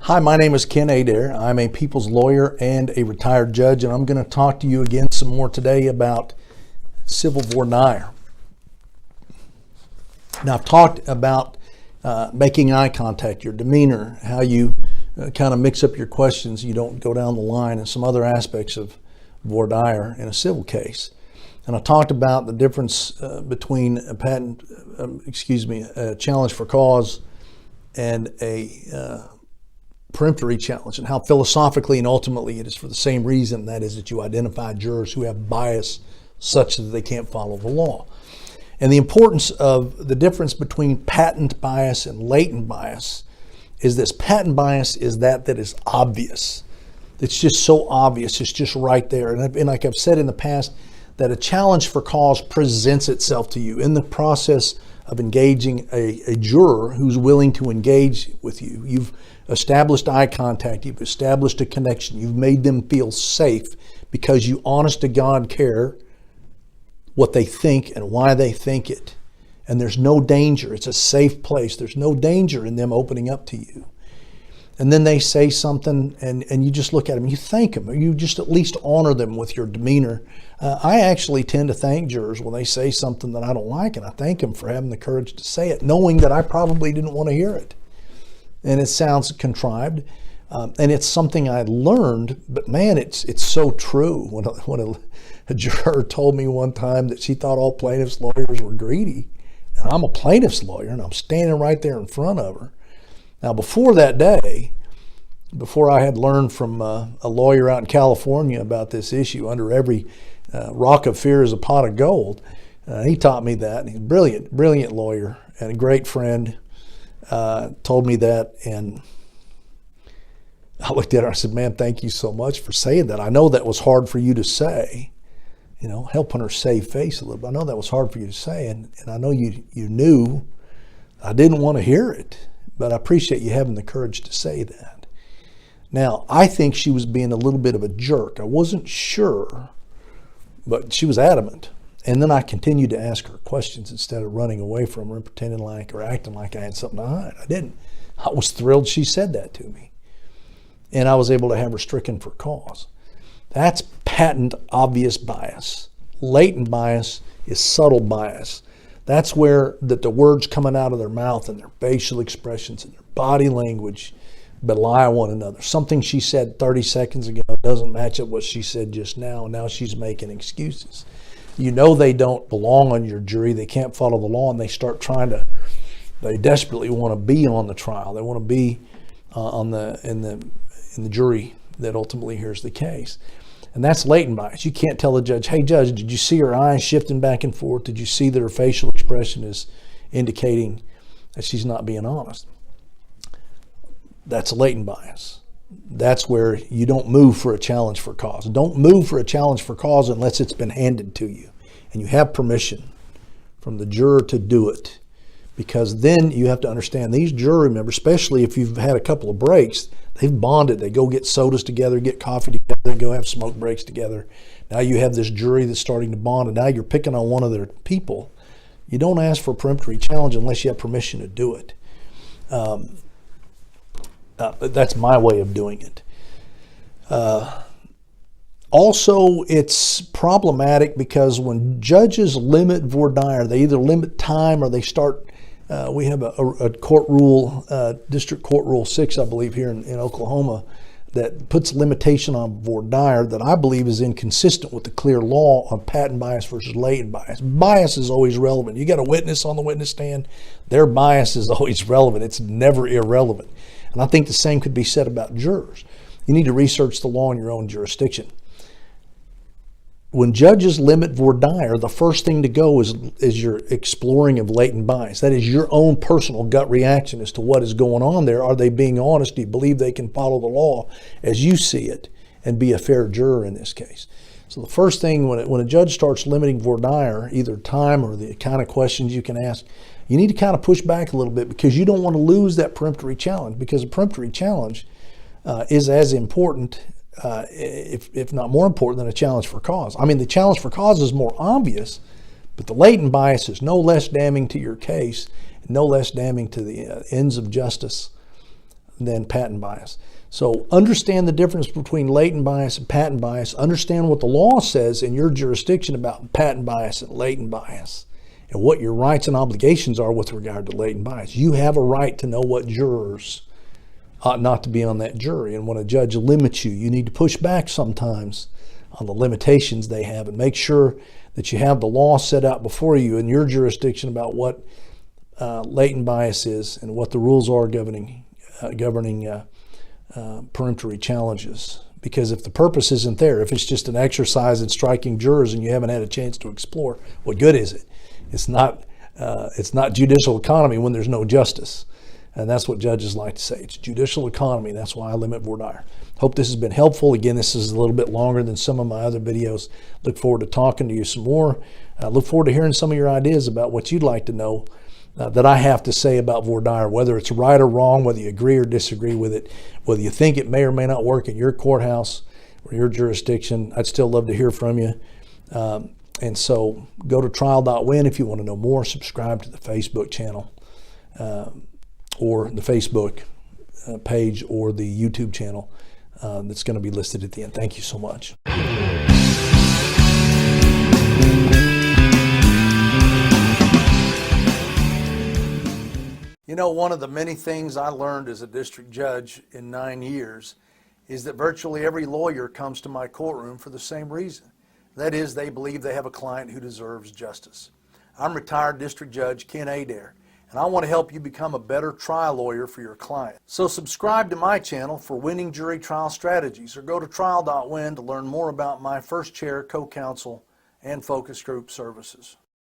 Hi, my name is Ken Adair. I'm a people's lawyer and a retired judge, and I'm going to talk to you again some more today about civil voir dire. Now, I've talked about making eye contact, your demeanor, how you kind of mix up your questions, you don't go down the line, and some other aspects of voir dire in a civil case. And I talked about the difference between a challenge for cause and a peremptory challenge, and how philosophically and ultimately it is for the same reason, that is that you identify jurors who have bias such that they can't follow the law. And the importance of the difference between patent bias and latent bias is this: patent bias is that is obvious. It's just so obvious, it's just right there. And like I've said in the past, that a challenge for cause presents itself to you in the process of engaging a juror who's willing to engage with you. You've established eye contact, you've established a connection, you've made them feel safe because you honest to God care what they think and why they think it. And there's no danger. It's a safe place. There's no danger in them opening up to you. And then they say something and you just look at them, you thank them, or you just at least honor them with your demeanor. I actually tend to thank jurors when they say something that I don't like, and I thank them for having the courage to say it, knowing that I probably didn't want to hear it. And it sounds contrived, and it's something I learned, but man, it's so true. When a juror told me one time that she thought all plaintiffs' lawyers were greedy, and I'm a plaintiff's lawyer, and I'm standing right there in front of her. Now, before that day, before I had learned from a lawyer out in California about this issue, under every rock of fear is a pot of gold, he taught me that. And he's a brilliant lawyer and a great friend. Told me that, and I looked at her and I said, man, thank you so much for saying that. I know that was hard for you to say, helping her save face a little bit. I know that was hard for you to say, and I know you knew I didn't want to hear it, but I appreciate you having the courage to say that. Now, I think she was being a little bit of a jerk. I wasn't sure, but she was adamant. And then I continued to ask her questions instead of running away from her and pretending like or acting like I had something to hide. I didn't. I was thrilled she said that to me. And I was able to have her stricken for cause. That's patent, obvious bias. Latent bias is subtle bias. That's where the words coming out of their mouth and their facial expressions and their body language belie one another. Something she said 30 seconds ago doesn't match up what she said just now, and now she's making excuses. You know they don't belong on your jury, they can't follow the law, and they start they desperately want to be on the trial. They want to be in the jury that ultimately hears the case. And that's latent bias. You can't tell the judge, hey judge, did you see her eyes shifting back and forth? Did you see that her facial expression is indicating that she's not being honest? That's latent bias. That's where you don't move for a challenge for cause. Don't move for a challenge for cause unless it's been handed to you and you have permission from the juror to do it. Because then you have to understand these jury members, especially if you've had a couple of breaks, they've bonded. They go get sodas together, get coffee together, go have smoke breaks together. Now you have this jury that's starting to bond, and now you're picking on one of their people. You don't ask for a peremptory challenge unless you have permission to do it. That's my way of doing it. Also, it's problematic because when judges limit voir dire, they either limit time or they start. We have a court rule, District Court Rule 6, I believe, here in Oklahoma, that puts limitation on voir dire that I believe is inconsistent with the clear law on patent bias versus latent bias. Bias is always relevant. You got a witness on the witness stand, their bias is always relevant. It's never irrelevant. And I think the same could be said about jurors. You need to research the law in your own jurisdiction. When judges limit voir dire, the first thing to go is your exploring of latent bias. That is your own personal gut reaction as to what is going on there. Are they being honest? Do you believe they can follow the law as you see it and be a fair juror in this case? So the first thing when a judge starts limiting voir dire, either time or the kind of questions you can ask, you need to kind of push back a little bit because you don't want to lose that peremptory challenge, because a peremptory challenge is as important if not more important than a challenge for cause. I mean, the challenge for cause is more obvious, but the latent bias is no less damning to your case, no less damning to the ends of justice than patent bias. So understand the difference between latent bias and patent bias. Understand what the law says in your jurisdiction about patent bias and latent bias, and what your rights and obligations are with regard to latent bias. You have a right to know what jurors ought not to be on that jury. And when a judge limits you, you need to push back sometimes on the limitations they have, and make sure that you have the law set out before you in your jurisdiction about what latent bias is and what the rules are governing peremptory challenges. Because if the purpose isn't there, if it's just an exercise in striking jurors and you haven't had a chance to explore, what good is it? It's not judicial economy when there's no justice. And that's what judges like to say. It's judicial economy. That's why I limit voir dire. Hope this has been helpful. Again, this is a little bit longer than some of my other videos. Look forward to talking to you some more. Look forward to hearing some of your ideas about what you'd like to know that I have to say about voir dire, whether it's right or wrong, whether you agree or disagree with it, whether you think it may or may not work in your courthouse or your jurisdiction. I'd still love to hear from you. And so go to Trial.Win if you want to know more. Subscribe to the Facebook channel, or the Facebook page, or the YouTube channel that's going to be listed at the end. Thank you so much. You know, one of the many things I learned as a district judge in 9 years is that virtually every lawyer comes to my courtroom for the same reason. That is, they believe they have a client who deserves justice. I'm retired District Judge Ken Adair, and I want to help you become a better trial lawyer for your client. So subscribe to my channel for winning jury trial strategies, or go to Trial.Win to learn more about my first chair, co-counsel, and focus group services.